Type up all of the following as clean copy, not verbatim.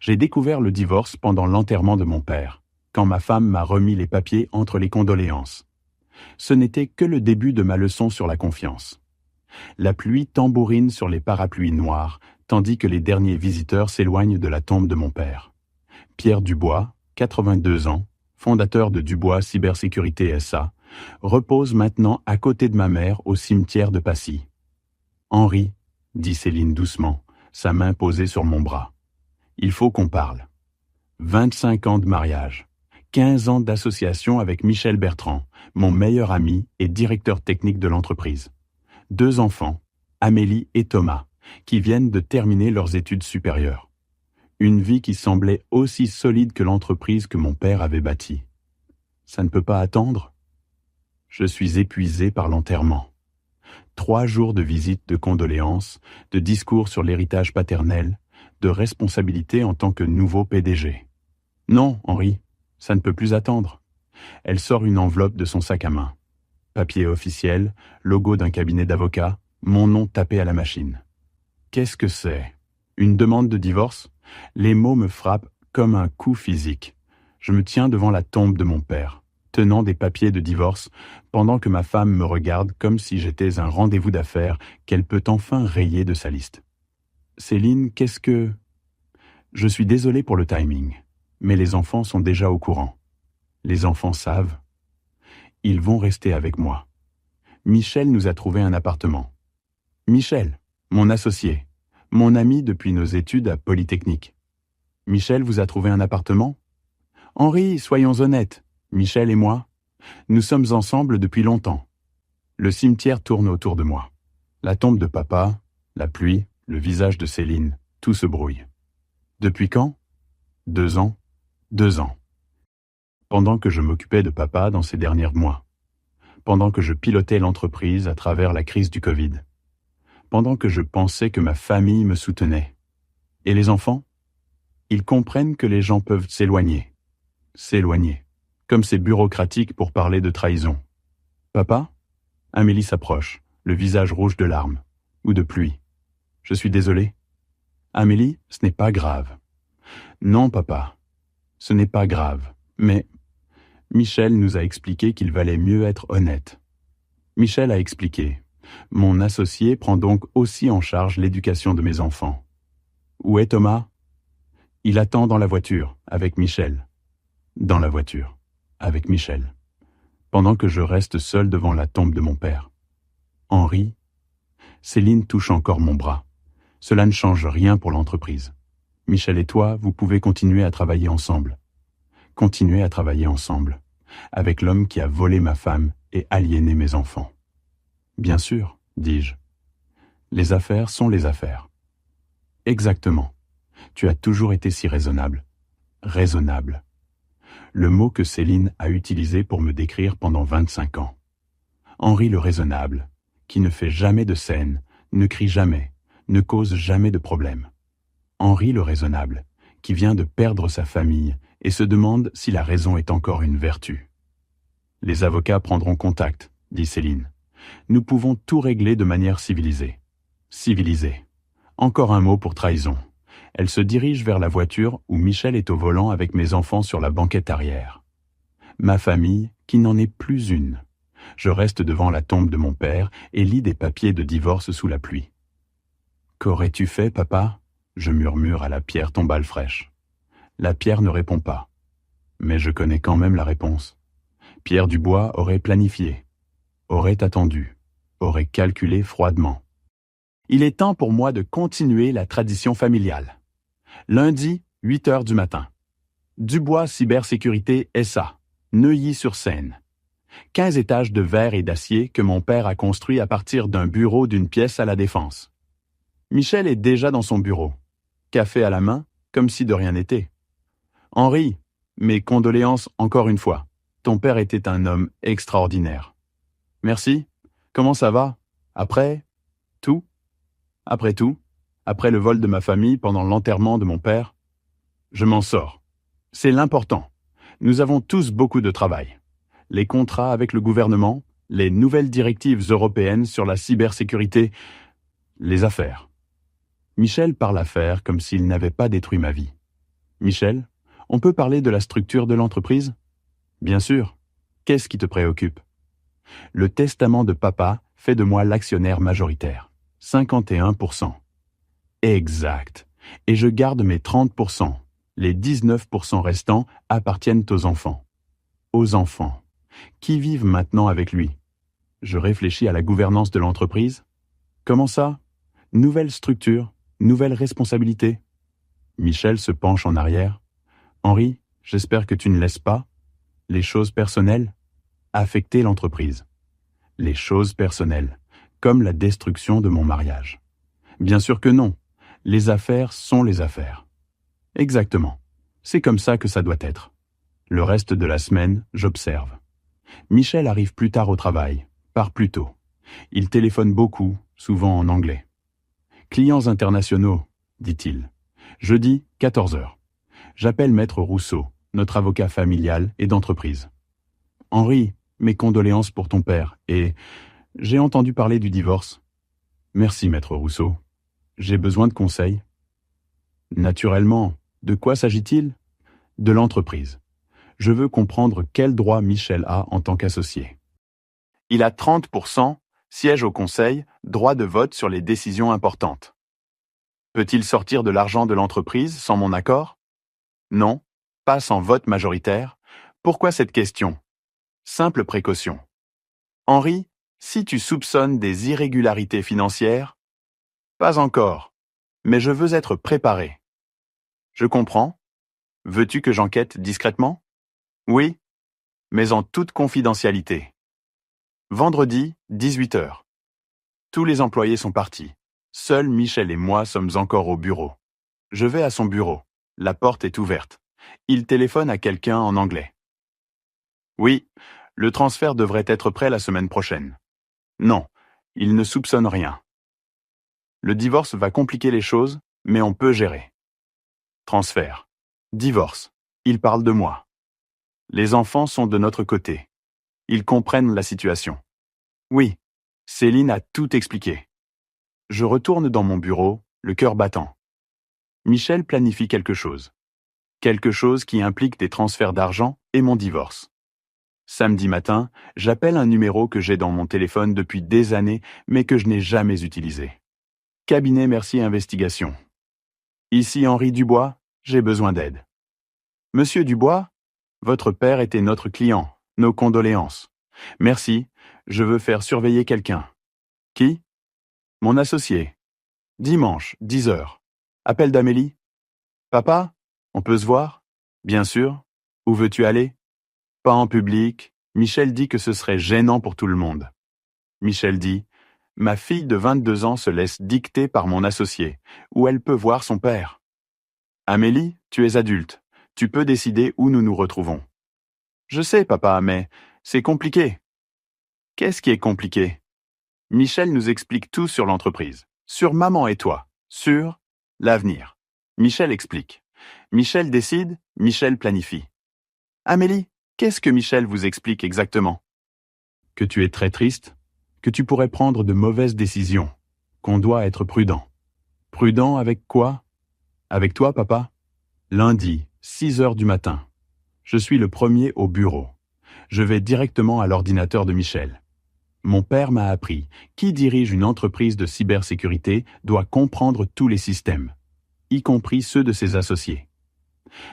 J'ai découvert le divorce pendant l'enterrement de mon père, quand ma femme m'a remis les papiers entre les condoléances. Ce n'était que le début de ma leçon sur la confiance. La pluie tambourine sur les parapluies noirs, tandis que les derniers visiteurs s'éloignent de la tombe de mon père. Pierre Dubois, 82 ans, fondateur de Dubois Cybersécurité SA, repose maintenant à côté de ma mère au cimetière de Passy. « Henri, » dit Céline doucement, sa main posée sur mon bras. « Il faut qu'on parle. 25 ans de mariage, 15 ans d'association avec Michel Bertrand, mon meilleur ami et directeur technique de l'entreprise. 2 enfants, Amélie et Thomas, qui viennent de terminer leurs études supérieures. Une vie qui semblait aussi solide que l'entreprise que mon père avait bâtie. Ça ne peut pas attendre ? Je suis épuisé par l'enterrement. 3 jours de visites de condoléances, de discours sur l'héritage paternel, de responsabilité en tant que nouveau PDG. Non, Henri, ça ne peut plus attendre. Elle sort une enveloppe de son sac à main. Papier officiel, logo d'un cabinet d'avocats, mon nom tapé à la machine. Qu'est-ce que c'est ? Une demande de divorce ? Les mots me frappent comme un coup physique. Je me tiens devant la tombe de mon père, tenant des papiers de divorce, pendant que ma femme me regarde comme si j'étais un rendez-vous d'affaires qu'elle peut enfin rayer de sa liste. Céline, qu'est-ce que... Je suis désolé pour le timing, mais les enfants sont déjà au courant. Les enfants savent. Ils vont rester avec moi. Michel nous a trouvé un appartement. Michel, mon associé, mon ami depuis nos études à Polytechnique. Michel vous a trouvé un appartement ? Henri, soyons honnêtes, Michel et moi, nous sommes ensemble depuis longtemps. Le cimetière tourne autour de moi. La tombe de papa, la pluie, le visage de Céline, tout se brouille. Depuis quand ? 2 ans. 2 ans. Pendant que je m'occupais de papa dans ces derniers mois. Pendant que je pilotais l'entreprise à travers la crise du Covid. Pendant que je pensais que ma famille me soutenait. Et les enfants ? Ils comprennent que les gens peuvent s'éloigner. S'éloigner. Comme c'est bureaucratique pour parler de trahison. Papa ? Amélie s'approche, le visage rouge de larmes. Ou de pluie. Je suis désolé. Amélie, ce n'est pas grave. Non, papa. Ce n'est pas grave. Mais Michel nous a expliqué qu'il valait mieux être honnête. Michel a expliqué. Mon associé prend donc aussi en charge l'éducation de mes enfants. Où est Thomas ? Il attend dans la voiture, avec Michel. Dans la voiture, avec Michel. Pendant que je reste seul devant la tombe de mon père. Henri, Céline touche encore mon bras. Cela ne change rien pour l'entreprise. Michel et toi, vous pouvez continuer à travailler ensemble. Continuer à travailler ensemble, avec l'homme qui a volé ma femme et aliéné mes enfants. Bien sûr, dis-je. Les affaires sont les affaires. Exactement. Tu as toujours été si raisonnable. Raisonnable. Le mot que Céline a utilisé pour me décrire pendant 25 ans. Henri le raisonnable, qui ne fait jamais de scène, ne crie jamais, ne cause jamais de problème. Henri le raisonnable, qui vient de perdre sa famille et se demande si la raison est encore une vertu. Les avocats prendront contact, dit Céline. Nous pouvons tout régler de manière civilisée. Civilisée. Encore un mot pour trahison. Elle se dirige vers la voiture où Michel est au volant avec mes enfants sur la banquette arrière. Ma famille, qui n'en est plus une. Je reste devant la tombe de mon père et lis des papiers de divorce sous la pluie. « Qu'aurais-tu fait, papa ?» je murmure à la pierre tombale fraîche. La pierre ne répond pas. Mais je connais quand même la réponse. Pierre Dubois aurait planifié, aurait attendu, aurait calculé froidement. Il est temps pour moi de continuer la tradition familiale. Lundi, 8 heures du matin. Dubois Cybersécurité SA, Neuilly-sur-Seine. 15 étages de verre et d'acier que mon père a construit à partir d'un bureau d'une pièce à la Défense. Michel est déjà dans son bureau. Café à la main, comme si de rien n'était. Henri, mes condoléances encore une fois. Ton père était un homme extraordinaire. Merci. Comment ça va ? Après tout ? Après tout ? Après le vol de ma famille pendant l'enterrement de mon père ? Je m'en sors. C'est l'important. Nous avons tous beaucoup de travail. Les contrats avec le gouvernement, les nouvelles directives européennes sur la cybersécurité, les affaires. Michel parle affaires comme s'il n'avait pas détruit ma vie. Michel, on peut parler de la structure de l'entreprise? Bien sûr. Qu'est-ce qui te préoccupe? Le testament de papa fait de moi l'actionnaire majoritaire. 51%. Exact. Et je garde mes 30%. Les 19% restants appartiennent aux enfants. Aux enfants. Qui vivent maintenant avec lui? Je réfléchis à la gouvernance de l'entreprise. Comment ça? Nouvelle structure, nouvelle responsabilité. Michel se penche en arrière. Henri, j'espère que tu ne laisses pas les choses personnelles affecter l'entreprise. Les choses personnelles, comme la destruction de mon mariage. Bien sûr que non. Les affaires sont les affaires. Exactement. C'est comme ça que ça doit être. Le reste de la semaine, j'observe. Michel arrive plus tard au travail, part plus tôt. Il téléphone beaucoup, souvent en anglais. Clients internationaux, dit-il. Jeudi, 14 heures. J'appelle Maître Rousseau, notre avocat familial et d'entreprise. Henri, mes condoléances pour ton père et j'ai entendu parler du divorce. Merci, Maître Rousseau. J'ai besoin de conseils. Naturellement, de quoi s'agit-il? De l'entreprise. Je veux comprendre quel droit Michel a en tant qu'associé. Il a 30%, siège au conseil, droit de vote sur les décisions importantes. Peut-il sortir de l'argent de l'entreprise sans mon accord? Non, pas sans vote majoritaire. Pourquoi cette question? Simple précaution. Henri, si tu soupçonnes des irrégularités financières? Pas encore, mais je veux être préparé. Je comprends. Veux-tu que j'enquête discrètement? Oui, mais en toute confidentialité. Vendredi, 18 heures. Tous les employés sont partis. Seuls Michel et moi sommes encore au bureau. Je vais à son bureau. La porte est ouverte. Il téléphone à quelqu'un en anglais. Oui, le transfert devrait être prêt la semaine prochaine. Non, il ne soupçonne rien. Le divorce va compliquer les choses, mais on peut gérer. Transfert. Divorce. Il parle de moi. Les enfants sont de notre côté. Ils comprennent la situation. Oui, Céline a tout expliqué. Je retourne dans mon bureau, le cœur battant. Michel planifie quelque chose. Quelque chose qui implique des transferts d'argent et mon divorce. Samedi matin, j'appelle un numéro que j'ai dans mon téléphone depuis des années, mais que je n'ai jamais utilisé. Cabinet Mercier Investigation. Ici Henri Dubois, j'ai besoin d'aide. Monsieur Dubois, votre père était notre client, nos condoléances. Merci, je veux faire surveiller quelqu'un. Qui? Mon associé. Dimanche, 10 heures. Appel d'Amélie. Papa, on peut se voir? Bien sûr. Où veux-tu aller? Pas en public. Michel dit que ce serait gênant pour tout le monde. Michel dit, ma fille de 22 ans se laisse dicter par mon associé, où elle peut voir son père. Amélie, tu es adulte. Tu peux décider où nous nous retrouvons. Je sais, papa, mais c'est compliqué. Qu'est-ce qui est compliqué? Michel nous explique tout sur l'entreprise, sur maman et toi, sur l'avenir. Michel explique. Michel décide, Michel planifie. Amélie, qu'est-ce que Michel vous explique exactement? Que tu es très triste, que tu pourrais prendre de mauvaises décisions, qu'on doit être prudent. Prudent avec quoi? Avec toi, papa? Lundi, 6 heures du matin. Je suis le premier au bureau. Je vais directement à l'ordinateur de Michel. Mon père m'a appris, qui dirige une entreprise de cybersécurité doit comprendre tous les systèmes, y compris ceux de ses associés.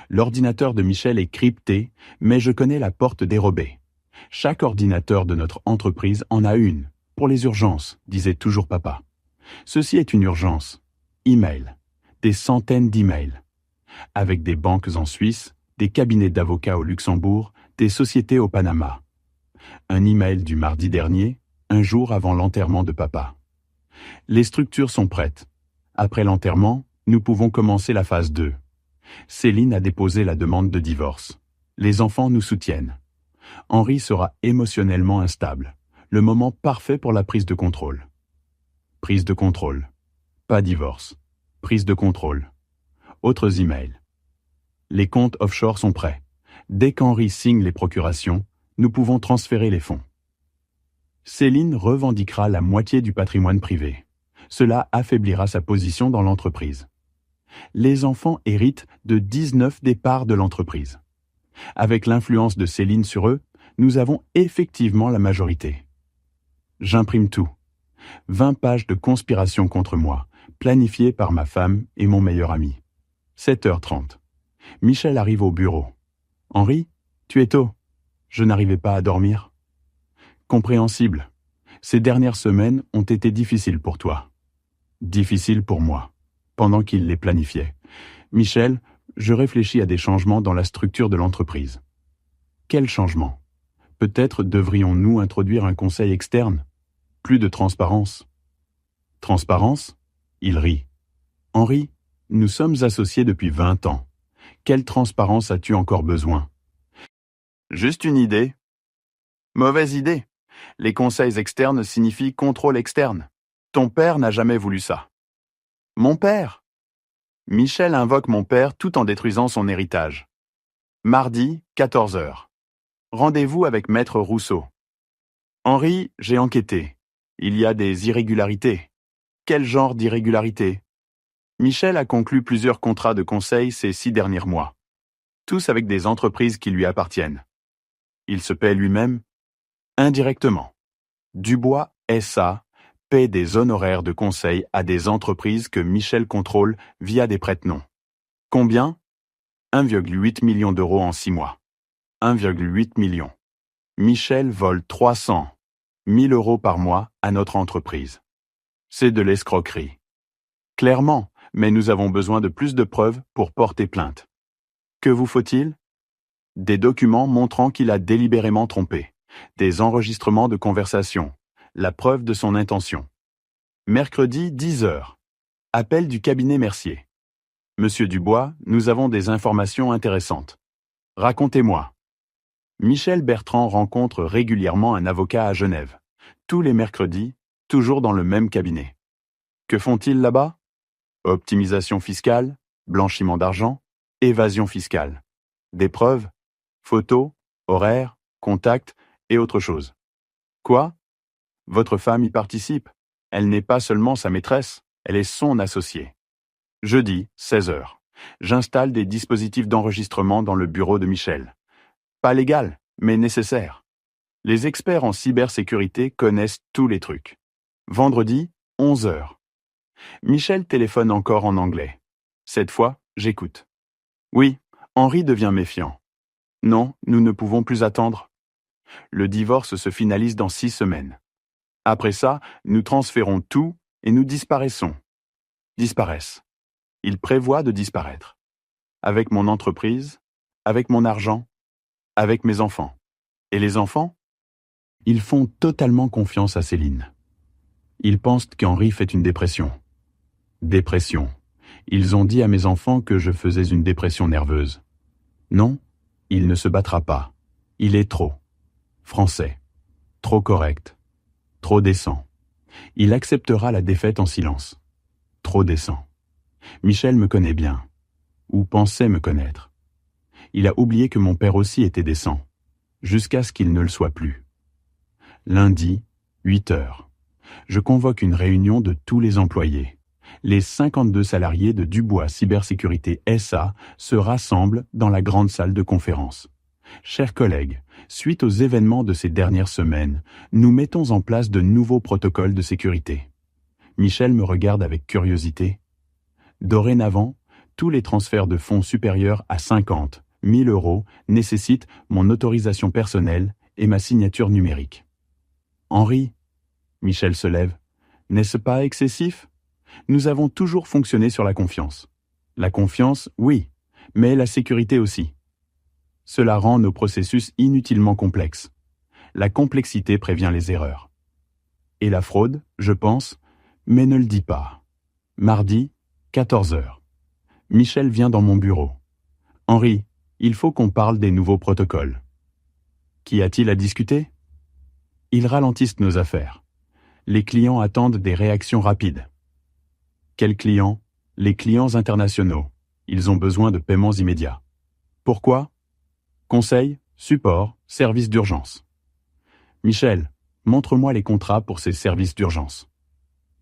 L'ordinateur de Michel est crypté, mais je connais la porte dérobée. Chaque ordinateur de notre entreprise en a une, pour les urgences, disait toujours papa. Ceci est une urgence. Email. Des centaines d'emails. Avec des banques en Suisse, des cabinets d'avocats au Luxembourg, des sociétés au Panama. Un email du mardi dernier, un jour avant l'enterrement de papa. Les structures sont prêtes. Après l'enterrement, nous pouvons commencer la phase 2. Céline a déposé la demande de divorce. Les enfants nous soutiennent. Henri sera émotionnellement instable. Le moment parfait pour la prise de contrôle. Prise de contrôle. Pas divorce. Prise de contrôle. Autres emails. Les comptes offshore sont prêts. Dès qu'Henri signe les procurations, nous pouvons transférer les fonds. Céline revendiquera la moitié du patrimoine privé. Cela affaiblira sa position dans l'entreprise. Les enfants héritent de 19 des parts de l'entreprise. Avec l'influence de Céline sur eux, nous avons effectivement la majorité. J'imprime tout. 20 pages de conspiration contre moi, planifiées par ma femme et mon meilleur ami. 7h30. Michel arrive au bureau. « Henri, tu es tôt. Je n'arrivais pas à dormir. » Compréhensible. Ces dernières semaines ont été difficiles pour toi. Difficiles pour moi, pendant qu'il les planifiait. Michel, je réfléchis à des changements dans la structure de l'entreprise. Quels changements? Peut-être devrions-nous introduire un conseil externe? Plus de transparence. Transparence? Il rit. Henri, nous sommes associés depuis 20 ans. Quelle transparence as-tu encore besoin? Juste une idée. Mauvaise idée. Les conseils externes signifient contrôle externe. Ton père n'a jamais voulu ça. Mon père? Michel invoque mon père tout en détruisant son héritage. Mardi, 14h. Rendez-vous avec Maître Rousseau. Henri, j'ai enquêté. Il y a des irrégularités. Quel genre d'irrégularités? Michel a conclu plusieurs contrats de conseil ces 6 derniers mois. Tous avec des entreprises qui lui appartiennent. Il se paie lui-même? Indirectement. Dubois SA paie des honoraires de conseil à des entreprises que Michel contrôle via des prête-noms. Combien? 1,8 million d'euros en 6 mois. 1,8 million. Michel vole 300 000 euros par mois à notre entreprise. C'est de l'escroquerie. Clairement, mais nous avons besoin de plus de preuves pour porter plainte. Que vous faut-il? Des documents montrant qu'il a délibérément trompé. Des enregistrements de conversation. La preuve de son intention. Mercredi, 10h. Appel du cabinet Mercier. Monsieur Dubois, nous avons des informations intéressantes. Racontez-moi. Michel Bertrand rencontre régulièrement un avocat à Genève. Tous les mercredis, toujours dans le même cabinet. Que font-ils là-bas? Optimisation fiscale, blanchiment d'argent, évasion fiscale. Des preuves, photos, horaires, contacts et autre chose. Quoi? Votre femme y participe. Elle n'est pas seulement sa maîtresse, elle est son associée. Jeudi, 16h. J'installe des dispositifs d'enregistrement dans le bureau de Michel. Pas légal, mais nécessaire. Les experts en cybersécurité connaissent tous les trucs. Vendredi, 11h. Michel téléphone encore en anglais. Cette fois, j'écoute. Oui, Henri devient méfiant. Non, nous ne pouvons plus attendre. Le divorce se finalise dans 6 semaines. Après ça, nous transférons tout et nous disparaissons. Disparaissent. Il prévoit de disparaître. Avec mon entreprise, avec mon argent, avec mes enfants. Et les enfants? Ils font totalement confiance à Céline. Ils pensent qu'Henri fait une dépression. Dépression. Ils ont dit à mes enfants que je faisais une dépression nerveuse. Non, il ne se battra pas. Il est trop. Français. Trop correct. Trop décent. Il acceptera la défaite en silence. Trop décent. Michel me connaît bien. Ou pensait me connaître. Il a oublié que mon père aussi était décent. Jusqu'à ce qu'il ne le soit plus. Lundi, 8h. Je convoque une réunion de tous les employés. Les 52 salariés de Dubois Cybersécurité SA se rassemblent dans la grande salle de conférence. Chers collègues, suite aux événements de ces dernières semaines, nous mettons en place de nouveaux protocoles de sécurité. Michel me regarde avec curiosité. Dorénavant, tous les transferts de fonds supérieurs à 50 000 euros nécessitent mon autorisation personnelle et ma signature numérique. Henri, Michel se lève, n'est-ce pas excessif? Nous avons toujours fonctionné sur la confiance. La confiance, oui, mais la sécurité aussi. Cela rend nos processus inutilement complexes. La complexité prévient les erreurs. Et la fraude, je pense, mais ne le dis pas. Mardi, 14h. Michel vient dans mon bureau. Henri, il faut qu'on parle des nouveaux protocoles. Qu'y a-t-il à discuter? Ils ralentissent nos affaires. Les clients attendent des réactions rapides. Quels clients? Les clients internationaux. Ils ont besoin de paiements immédiats. Pourquoi? Conseil, support, services d'urgence. Michel, montre-moi les contrats pour ces services d'urgence.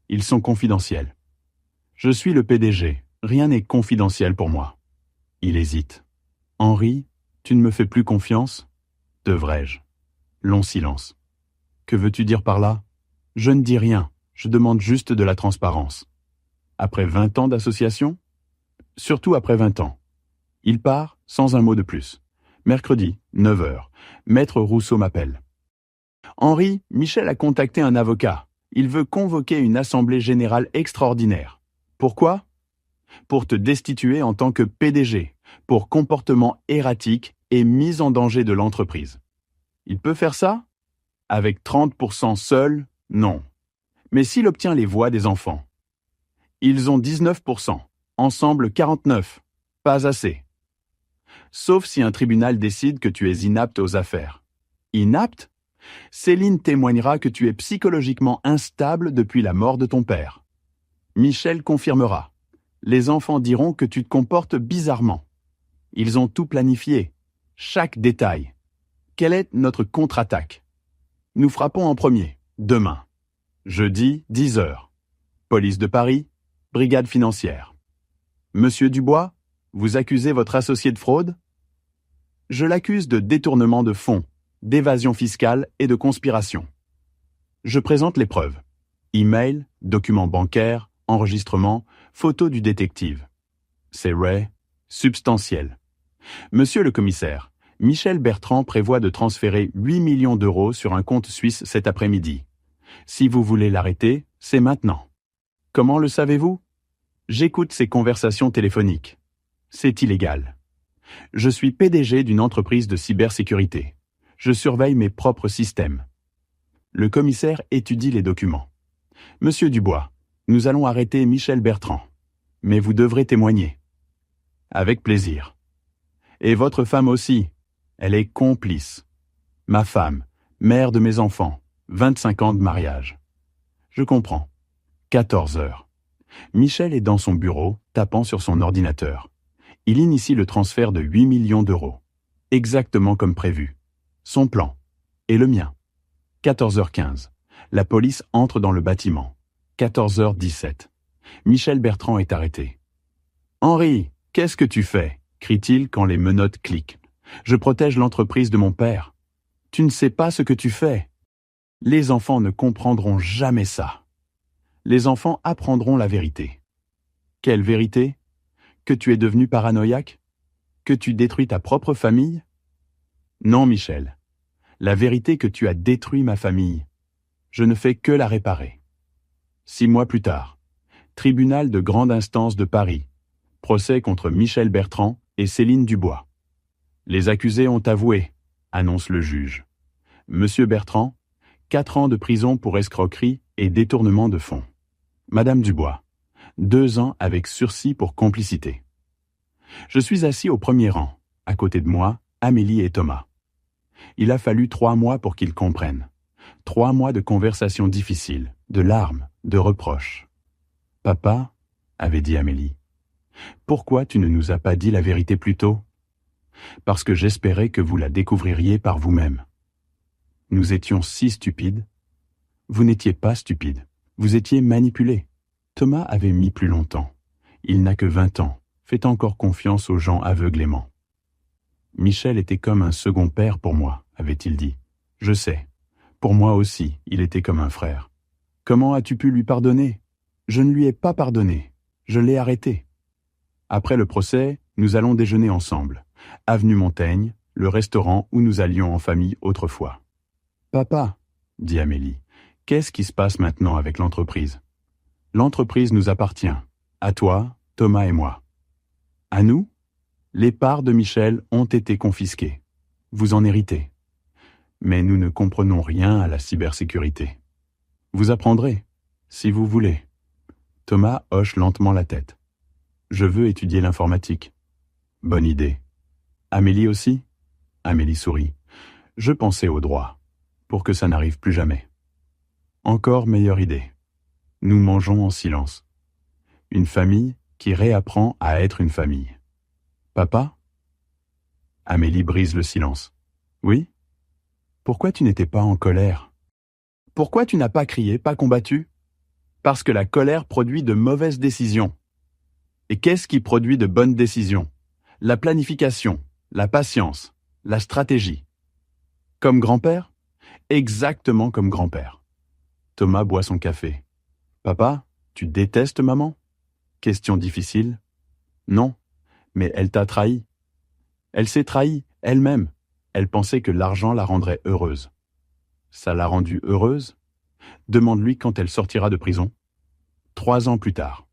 Ils sont confidentiels. Je suis le PDG, Rien n'est confidentiel pour moi. Il hésite. Henri, tu ne me fais plus confiance? Devrais-je? Long silence. Que veux-tu dire par là? Je ne dis rien, je demande juste de la transparence. Après 20 ans d'association? Surtout après 20 ans. Il part sans un mot de plus. Mercredi, 9 heures. Maître Rousseau m'appelle. Henri, Michel a contacté un avocat. Il veut convoquer une assemblée générale extraordinaire. Pourquoi? Pour te destituer en tant que PDG, pour comportement erratique et mise en danger de l'entreprise. Il peut faire ça? Avec 30% seul, non. Mais s'il obtient les voix des enfants? Ils ont 19%, ensemble 49%. Pas assez. Sauf si un tribunal décide que tu es inapte aux affaires. Inapte? Céline témoignera que tu es psychologiquement instable depuis la mort de ton père. Michel confirmera. Les enfants diront que tu te comportes bizarrement. Ils ont tout planifié, chaque détail. Quelle est notre contre-attaque? Nous frappons en premier, demain. Jeudi, 10 heures. Police de Paris, brigade financière. Monsieur Dubois, vous accusez votre associé de fraude? Je l'accuse de détournement de fonds, d'évasion fiscale et de conspiration. Je présente les preuves. Email, documents bancaires, enregistrements, photos du détective. C'est vrai, substantiel. Monsieur le commissaire, Michel Bertrand prévoit de transférer 8 millions d'euros sur un compte suisse cet après-midi. Si vous voulez l'arrêter, c'est maintenant. Comment le savez-vous? J'écoute ses conversations téléphoniques. C'est illégal. Je suis PDG d'une entreprise de cybersécurité. Je surveille mes propres systèmes. Le commissaire étudie les documents. Monsieur Dubois, nous allons arrêter Michel Bertrand. Mais vous devrez témoigner. Avec plaisir. Et votre femme aussi. Elle est complice. Ma femme, mère de mes enfants, 25 ans de mariage. Je comprends. 14 heures. Michel est dans son bureau, tapant sur son ordinateur. Il initie le transfert de 8 millions d'euros. Exactement comme prévu. Son plan. Et le mien. 14h15. La police entre dans le bâtiment. 14h17. Michel Bertrand est arrêté. « Henri, qu'est-ce que tu fais ?» crie-t-il quand les menottes cliquent. « Je protège l'entreprise de mon père. Tu ne sais pas ce que tu fais. Les enfants ne comprendront jamais ça. Les enfants apprendront la vérité. Quelle vérité? Que tu es devenu paranoïaque? Que tu détruis ta propre famille? Non, Michel. La vérité que tu as détruit ma famille. Je ne fais que la réparer. 6 mois plus tard, tribunal de grande instance de Paris. Procès contre Michel Bertrand et Céline Dubois. Les accusés ont avoué, annonce le juge. Monsieur Bertrand, 4 ans de prison pour escroquerie et détournement de fonds. Madame Dubois, 2 ans avec sursis pour complicité. Je suis assis au premier rang, à côté de moi, Amélie et Thomas. Il a fallu 3 mois pour qu'ils comprennent. 3 mois de conversations difficiles, de larmes, de reproches. « Papa, » avait dit Amélie, « pourquoi tu ne nous as pas dit la vérité plus tôt? Parce que j'espérais que vous la découvririez par vous-même. Nous étions si stupides. Vous n'étiez pas stupide. Vous étiez manipulé. Thomas avait mis plus longtemps. Il n'a que 20 ans. Fait encore confiance aux gens aveuglément. Michel était comme un second père pour moi, avait-il dit. Je sais. Pour moi aussi, il était comme un frère. Comment as-tu pu lui pardonner? Je ne lui ai pas pardonné. Je l'ai arrêté. Après le procès, nous allons déjeuner ensemble. Avenue Montaigne, le restaurant où nous allions en famille autrefois. Papa, dit Amélie, qu'est-ce qui se passe maintenant avec l'entreprise? L'entreprise nous appartient. À toi, Thomas et moi. À nous? Les parts de Michel ont été confisquées. Vous en héritez. Mais nous ne comprenons rien à la cybersécurité. Vous apprendrez, si vous voulez. Thomas hoche lentement la tête. Je veux étudier l'informatique. Bonne idée. Amélie aussi? Amélie sourit. Je pensais au droit, pour que ça n'arrive plus jamais. Encore meilleure idée. Nous mangeons en silence. Une famille qui réapprend à être une famille. Papa? Amélie brise le silence. Oui? Pourquoi tu n'étais pas en colère? Pourquoi tu n'as pas crié, pas combattu? Parce que la colère produit de mauvaises décisions. Et qu'est-ce qui produit de bonnes décisions? La planification, la patience, la stratégie. Comme grand-père? Exactement comme grand-père. Thomas boit son café. Papa, tu détestes maman? Question difficile. Non, mais elle t'a trahi. Elle s'est trahie, elle-même. Elle pensait que l'argent la rendrait heureuse. Ça l'a rendue heureuse? Demande-lui quand elle sortira de prison. 3 ans plus tard.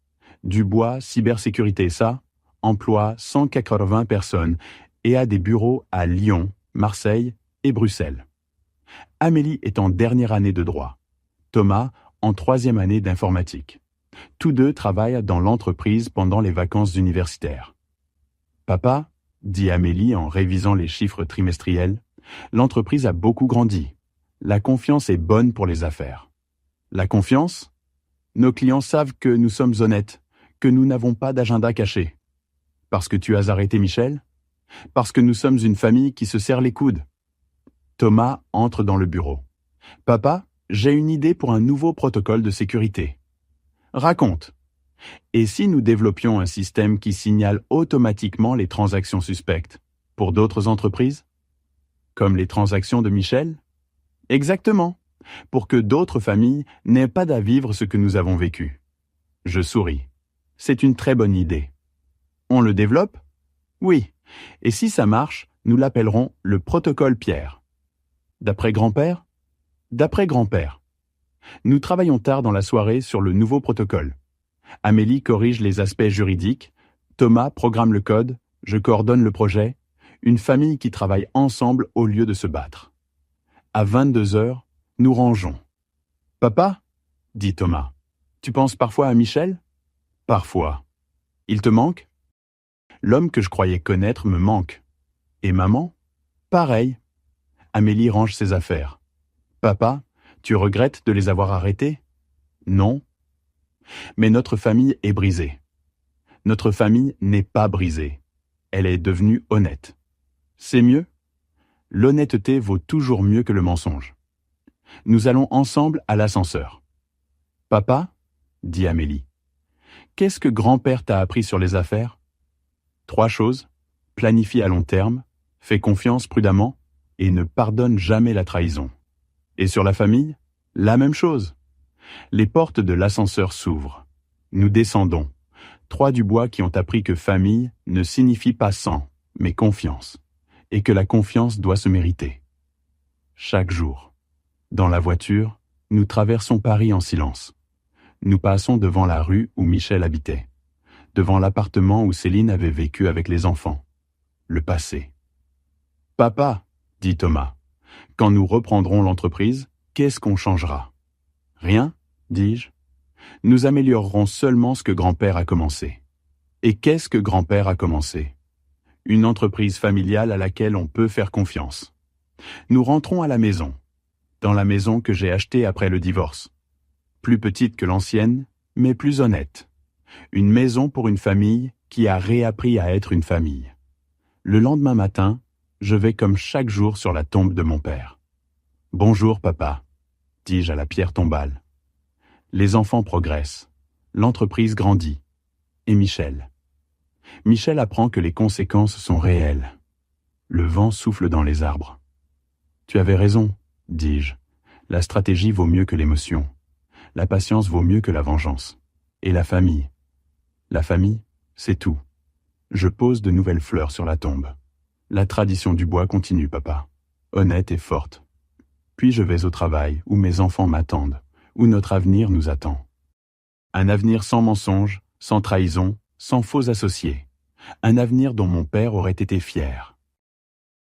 Dubois, cybersécurité SA, emploie 180 personnes et a des bureaux à Lyon, Marseille et Bruxelles. Amélie est en dernière année de droit. Thomas en 3e année d'informatique. Tous deux travaillent dans l'entreprise pendant les vacances universitaires. Papa, dit Amélie en révisant les chiffres trimestriels, l'entreprise a beaucoup grandi. La confiance est bonne pour les affaires. La confiance? Nos clients savent que nous sommes honnêtes, que nous n'avons pas d'agenda caché. Parce que tu as arrêté Michel? Parce que nous sommes une famille qui se serre les coudes. Thomas entre dans le bureau. Papa, j'ai une idée pour un nouveau protocole de sécurité. Raconte. Et si nous développions un système qui signale automatiquement les transactions suspectes pour d'autres entreprises? Comme les transactions de Michel? Exactement, pour que d'autres familles n'aient pas à vivre ce que nous avons vécu. Je souris. C'est une très bonne idée. On le développe? Oui. Et si ça marche, nous l'appellerons le protocole Pierre. D'après grand-père? D'après grand-père. Nous travaillons tard dans la soirée sur le nouveau protocole. Amélie corrige les aspects juridiques, Thomas programme le code, je coordonne le projet, une famille qui travaille ensemble au lieu de se battre. À 22 heures, nous rangeons. Papa, dit Thomas, tu penses parfois à Michel? Parfois. Il te manque? L'homme que je croyais connaître me manque. Et maman? Pareil. Amélie range ses affaires. Papa, tu regrettes de les avoir arrêtés? Non. Mais notre famille est brisée. Notre famille n'est pas brisée. Elle est devenue honnête. C'est mieux? L'honnêteté vaut toujours mieux que le mensonge. Nous allons ensemble à l'ascenseur. Papa, dit Amélie, qu'est-ce que grand-père t'a appris sur les affaires? 3 choses. Planifie à long terme, fais confiance prudemment et ne pardonne jamais la trahison. Et sur la famille, la même chose. Les portes de l'ascenseur s'ouvrent. Nous descendons. 3 Dubois qui ont appris que famille ne signifie pas sang, mais confiance, et que la confiance doit se mériter. Chaque jour. Dans la voiture, nous traversons Paris en silence. Nous passons devant la rue où Michel habitait, devant l'appartement où Céline avait vécu avec les enfants. Le passé. Papa, dit Thomas, quand nous reprendrons l'entreprise, qu'est-ce qu'on changera? Rien, dis-je. Nous améliorerons seulement ce que grand-père a commencé. Et qu'est-ce que grand-père a commencé? Une entreprise familiale à laquelle on peut faire confiance. Nous rentrons à la maison, dans la maison que j'ai achetée après le divorce. Plus petite que l'ancienne, mais plus honnête. Une maison pour une famille qui a réappris à être une famille. Le lendemain matin, je vais comme chaque jour sur la tombe de mon père. Bonjour papa, dis-je à la pierre tombale. Les enfants progressent, l'entreprise grandit. Et Michel? Michel apprend que les conséquences sont réelles. Le vent souffle dans les arbres. Tu avais raison, dis-je. La stratégie vaut mieux que l'émotion. La patience vaut mieux que la vengeance. Et la famille? La famille, c'est tout. Je pose de nouvelles fleurs sur la tombe. La tradition du bois continue, papa. Honnête et forte. Puis je vais au travail, où mes enfants m'attendent, où notre avenir nous attend. Un avenir sans mensonge, sans trahison, sans faux associés. Un avenir dont mon père aurait été fier.